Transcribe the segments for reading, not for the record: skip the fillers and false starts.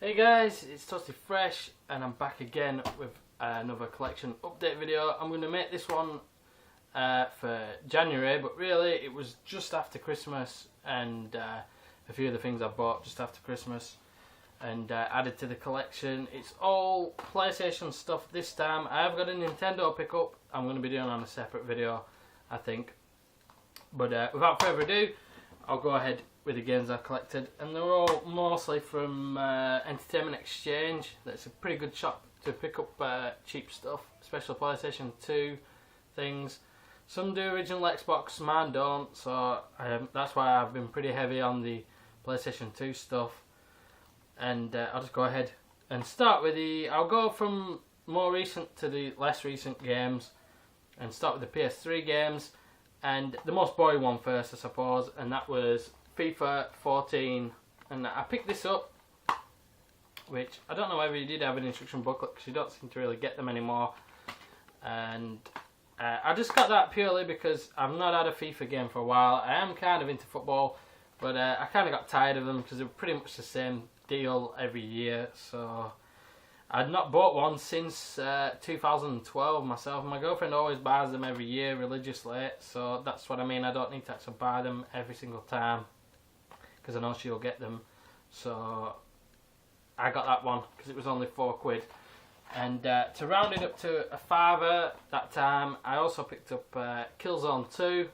Hey guys, it's Toasty Fresh and I'm back again with another collection update video. I'm going to make this one for January, but really it was just after Christmas and a few of the things I bought just after Christmas and added to the collection. It's all PlayStation stuff this time. I have got a Nintendo pickup I'm going to be doing on a separate video, I think. But without further ado, I'll go ahead with the games I collected, and they're all mostly from Entertainment Exchange. That's a pretty good shop to pick up cheap stuff, especially PlayStation 2 things. Some do original Xbox, mine don't, so that's why I've been pretty heavy on the PlayStation 2 stuff. And I'll just go ahead and start with I'll go from more recent to the less recent games, and start with the PS3 games, and the most boring one first, I suppose, and that was FIFA 14, and I picked this up, which I don't know whether you did have an instruction booklet because you don't seem to really get them anymore, and I just got that purely because I've not had a FIFA game for a while. I am kind of into football, but I kind of got tired of them because they're pretty much the same deal every year, so I'd not bought one since 2012 myself. My girlfriend always buys them every year religiously, so that's what I mean. I don't need to actually buy them every single time because I know she'll get them. So I got that one because it was only £4. And to round it up to a fiver that time, I also picked up Killzone 2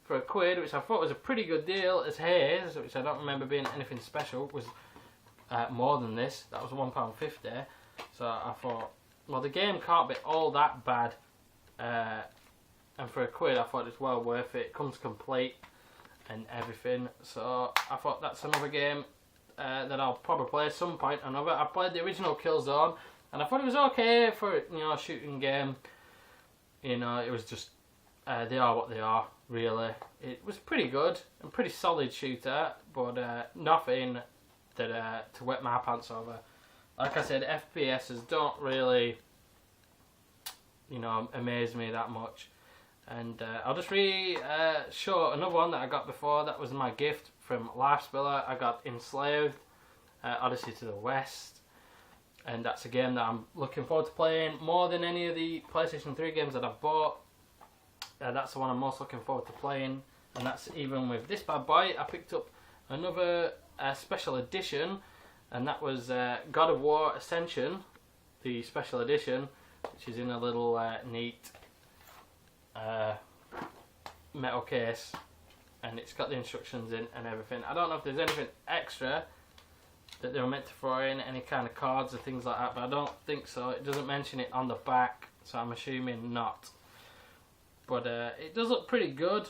for £1, which I thought was a pretty good deal. As Hayes, which I don't remember being anything special, was more than this. That was £1.50. So I thought, well, the game can't be all that bad, and for £1 I thought it's well worth it. It comes complete and everything, so I thought that's another game that I'll probably play at some point or another. I played the original Killzone and I thought it was okay for a shooting game. It was just they are what they are, really. It was pretty good and pretty solid shooter, but nothing that to wet my pants over. Like I said, FPSs don't really, amaze me that much. And I'll just show another one that I got before. That was my gift from Lifespiller. I got Enslaved, Odyssey to the West. And that's a game that I'm looking forward to playing more than any of the PlayStation 3 games that I've bought. That's the one I'm most looking forward to playing. And that's even with this bad boy. I picked up another special edition, and that was God of War Ascension, the special edition, which is in a little neat metal case, and it's got the instructions in and everything. I don't know if there's anything extra that they were meant to throw in, any kind of cards or things like that, but I don't think so. It doesn't mention it on the back, so I'm assuming not. But it does look pretty good.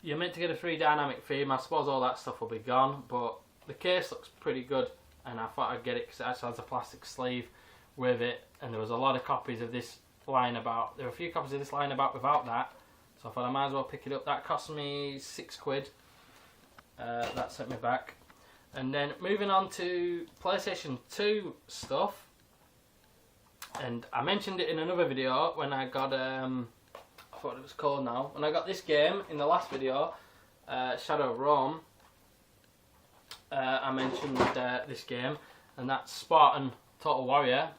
You're meant to get a 3 dynamic theme. I suppose all that stuff will be gone, but the case looks pretty good, and I thought I'd get it because it actually has a plastic sleeve with it, and there was a lot of copies of this lying about. There were a few copies of this lying about without that, so I thought I might as well pick it up. That cost me £6. That sent me back. And then moving on to PlayStation 2 stuff, and I mentioned it in another video when I got what it was called now. When I got this game in the last video, Shadow of Rome, I mentioned this game, and that's Spartan Total Warrior,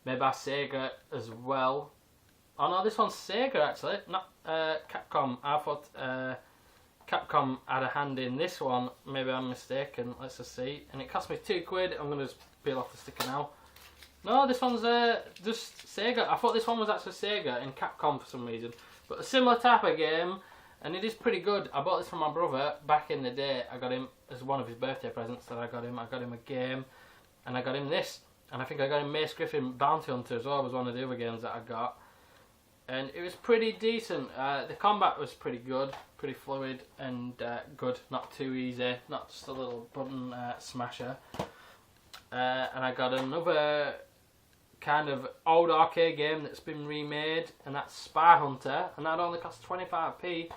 made by Sega as well. Oh no, this one's Sega actually, not Capcom. I thought Capcom had a hand in this one. Maybe I'm mistaken. Let's just see. And it cost me £2. I'm going to just peel off the sticker now. No, this one's just Sega. I thought this one was actually Sega and Capcom for some reason. But a similar type of game, and it is pretty good. I bought this from my brother back in the day. I got him as one of his birthday presents that I got him. I got him a game, and I got him this. And I think I got him Mace Griffin Bounty Hunter as well, was one of the other games that I got. And it was pretty decent. The combat was pretty good, pretty fluid and good. Not too easy, not just a little button smasher. And I got another kind of old arcade game that's been remade, and that's Spy Hunter, and that only costs 25p,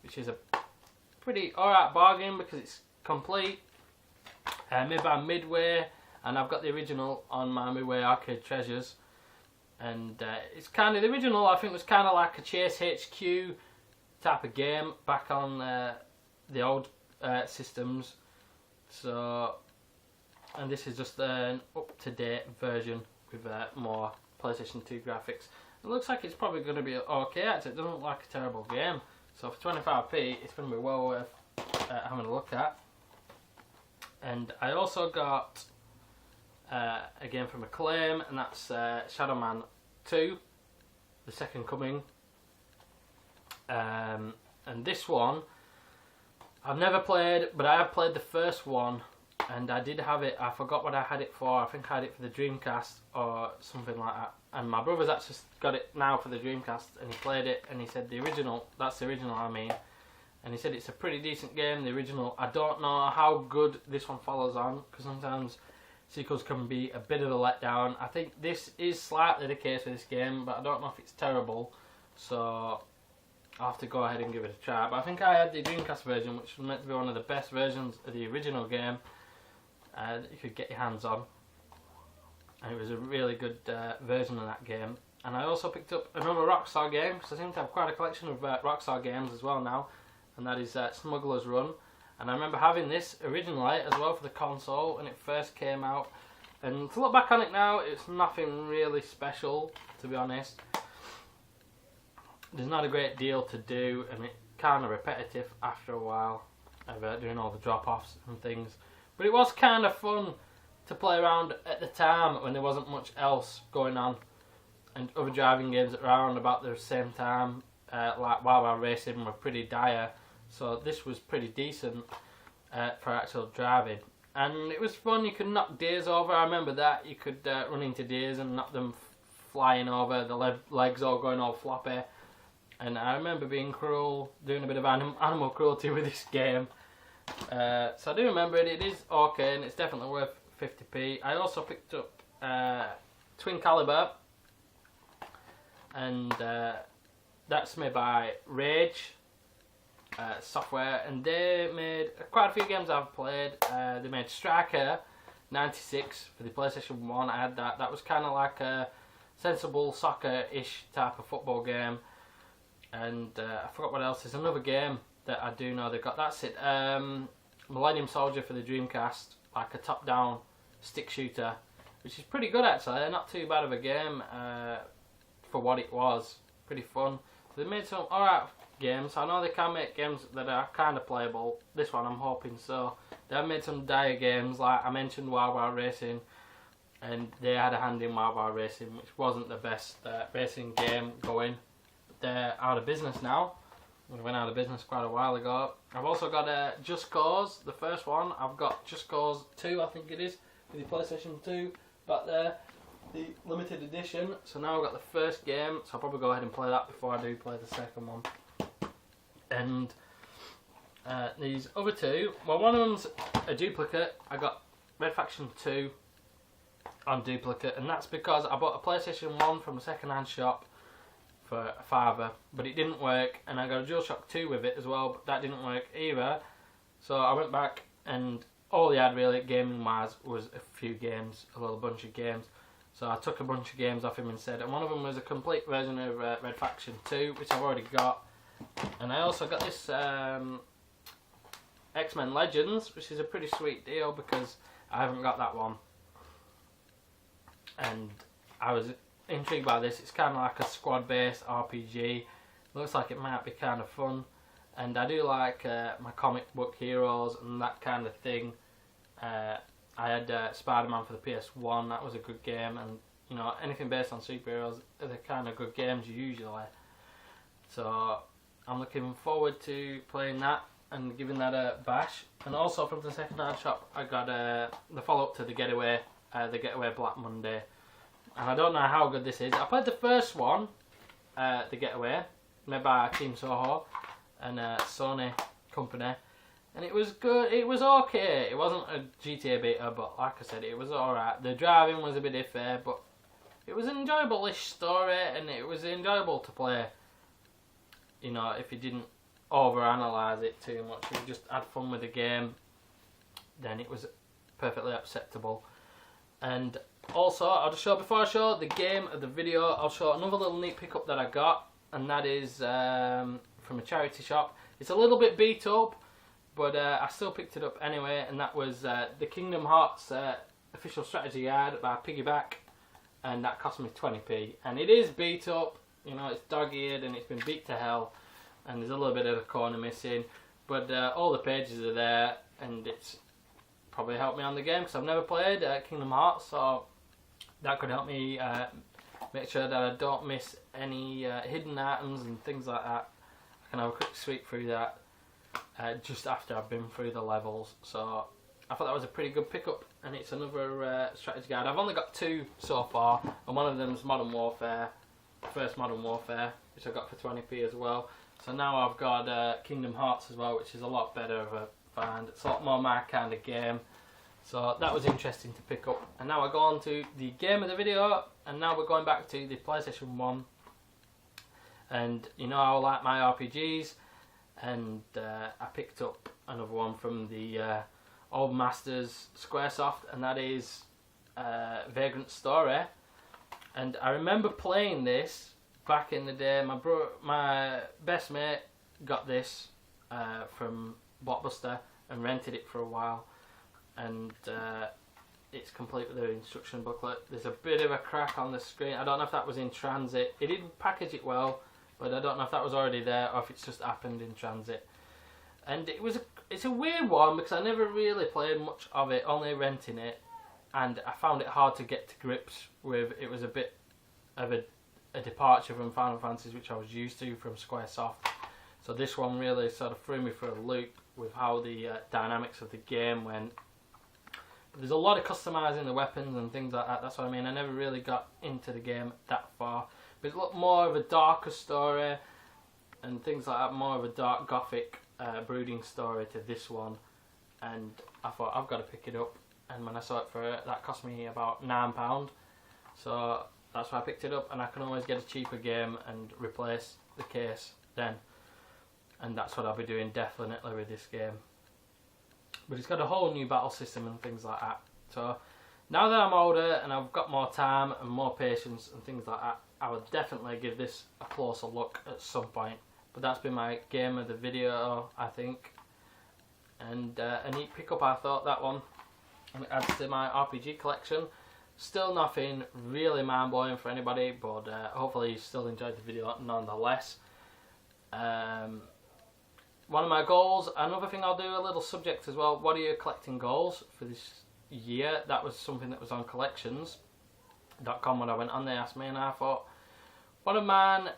which is a pretty alright bargain because it's complete, made by Midway, and I've got the original on my Midway Arcade Treasures, and it's kind of, the original I think was kind of like a Chase HQ type of game back on the old systems, so and this is just an up-to-date version with more PlayStation 2 graphics. It looks like it's probably going to be okay, actually. It doesn't look like a terrible game. So for 25p, it's going to be well worth having a look at. And I also got a game from Acclaim, and that's Shadow Man 2, The Second Coming. And this one, I've never played, but I have played the first one, and I did have it. I forgot what I had it for. I think I had it for the Dreamcast or something like that. And my brother's actually got it now for the Dreamcast, and he played it, and he said the original, that's the original I mean, and he said it's a pretty decent game, the original. I don't know how good this one follows on, because sometimes sequels can be a bit of a letdown. I think this is slightly the case with this game, but I don't know if it's terrible, so I'll have to go ahead and give it a try. But I think I had the Dreamcast version, which was meant to be one of the best versions of the original game that you could get your hands on. And it was a really good version of that game. And I also picked up another Rockstar game, because I seem to have quite a collection of Rockstar games as well now, and that is Smuggler's Run. And I remember having this originally as well for the console when it first came out. And to look back on it now, it's nothing really special, to be honest. There's not a great deal to do, and it's kind of repetitive after a while of doing all the drop-offs and things. But it was kind of fun to play around at the time when there wasn't much else going on, and other driving games around about the same time, like Wild Wild Racing, were pretty dire, so this was pretty decent for actual driving. And it was fun. You could knock deers over. I remember that. You could run into deers and knock them flying over, the legs all going all floppy. And I remember being cruel, doing a bit of animal cruelty with this game. So I do remember it. It is okay, and it's definitely worth 50p. I also picked up Twin Caliber, and that's made by Rage Software, and they made quite a few games I've played. They made Striker 96 for the PlayStation 1. I had that. That was kind of like a sensible soccer-ish type of football game. And I forgot what else. There's another game that I do know they got. That's it. Millennium Soldier for the Dreamcast, like a top-down stick shooter, which is pretty good actually. Not too bad of a game for what it was. Pretty fun. So they made some alright games. I know they can make games that are kind of playable. This one I'm hoping so. They have made some dire games, like I mentioned Wild Wild Racing, and they had a hand in Wild Wild Racing, which wasn't the best racing game going. They're out of business now. We went out of business quite a while ago. I've also got Just Cause, the first one. I've got Just Cause 2, I think it is, for the PlayStation 2 back there, the limited edition. So now I've got the first game, so I'll probably go ahead and play that before I do play the second one. And these other two, well, one of them's a duplicate. I got Red Faction 2 on duplicate, and that's because I bought a PlayStation 1 from a second-hand shop for a £5, but it didn't work, and I got a DualShock 2 with it as well, but that didn't work either. So I went back, and all they had really gaming wise was a few games, a little bunch of games. So I took a bunch of games off him instead, and one of them was a complete version of Red Faction 2, which I've already got. And I also got this X-Men Legends, which is a pretty sweet deal because I haven't got that one, and I was intrigued by this. It's kind of like a squad-based RPG. Looks like it might be kind of fun, and I do like my comic book heroes and that kind of thing. I had Spider-Man for the PS1. That was a good game, and you know, anything based on superheroes are the kind of good games usually. So I'm looking forward to playing that and giving that a bash. And also from the second-hand shop, I got the follow-up to the Getaway Black Monday. And I don't know how good this is. I played the first one, The Getaway, made by Team Soho and Sony company, and it was good. It was okay. It wasn't a GTA beta, but like I said, it was alright. The driving was a bit iffy, but it was an enjoyable-ish story, and it was enjoyable to play. You know, if you didn't overanalyze it too much, you just had fun with the game, then it was perfectly acceptable. And also, I'll just show, before I show the game of the video, I'll show another little neat pickup that I got, and that is from a charity shop. It's a little bit beat up, but I still picked it up anyway, and that was the Kingdom Hearts official strategy guide by Piggyback, and that cost me 20p, and it is beat up, you know, it's dog-eared and it's been beat to hell, and there's a little bit of a corner missing, but all the pages are there, and it's probably helped me on the game because I've never played Kingdom Hearts, so that could help me make sure that I don't miss any hidden items and things like that. I can have a quick sweep through that just after I've been through the levels, so I thought that was a pretty good pickup, and it's another strategy guide. I've only got 2 so far, and one of them is Modern Warfare, first Modern Warfare, which I got for 20p as well. So now I've got Kingdom Hearts as well, which is a lot better of a find. It's a lot more my kind of game, so that was interesting to pick up. And now I go on to the game of the video, and now we're going back to the PlayStation 1. And you know I like my RPGs, and I picked up another one from the old masters Squaresoft, and that is Vagrant Story. And I remember playing this back in the day. My best mate got this from Blockbuster and rented it for a while, and it's complete with the instruction booklet. There's a bit of a crack on the screen. I don't know if that was in transit. It did package it well, but I don't know if that was already there or if it's just happened in transit. And it's a weird one because I never really played much of it, only renting it, and I found it hard to get to grips with. It was a bit of a departure from Final Fantasy, which I was used to from Squaresoft. So this one really sort of threw me for a loop with how the dynamics of the game went. But there's a lot of customising the weapons and things like that. That's what I mean. I never really got into the game that far. But it looked more of a darker story and things like that, more of a dark gothic brooding story to this one. And I thought, I've got to pick it up. And when I saw it for it, that cost me about £9. So that's why I picked it up, and I can always get a cheaper game and replace the case then. And that's what I'll be doing definitely with this game. But it's got a whole new battle system and things like that. So now that I'm older and I've got more time and more patience and things like that, I would definitely give this a closer look at some point. But that's been my game of the video, I think. And a neat pickup, I thought, that one. And it adds to my RPG collection. Still nothing really mind-blowing for anybody, but hopefully you still enjoyed the video nonetheless. One of my goals, another thing I'll do, a little subject as well, what are your collecting goals for this year? That was something that was on collections.com when I went on, they asked me, and I thought, one of mine,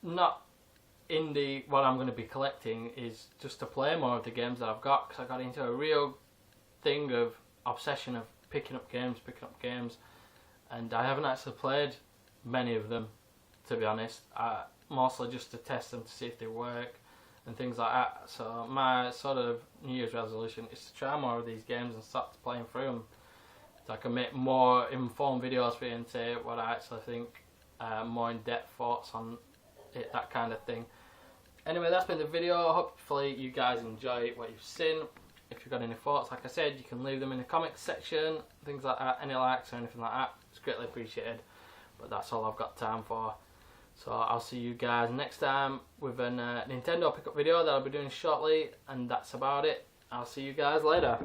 not in the what I'm going to be collecting, is just to play more of the games that I've got, because I got into a real thing of obsession of picking up games, and I haven't actually played many of them, to be honest, mostly just to test them to see if they work and things like that. So my sort of New Year's resolution is to try more of these games and start playing through them, so I can make more informed videos for you and say what I actually think, more in-depth thoughts on it, that kind of thing. Anyway, that's been the video. Hopefully you guys enjoy what you've seen. If you've got any thoughts, like I said, you can leave them in the comments section, things like that, any likes or anything like that. It's greatly appreciated. But that's all I've got time for. So I'll see you guys next time with a Nintendo pickup video that I'll be doing shortly, and that's about it. I'll see you guys later.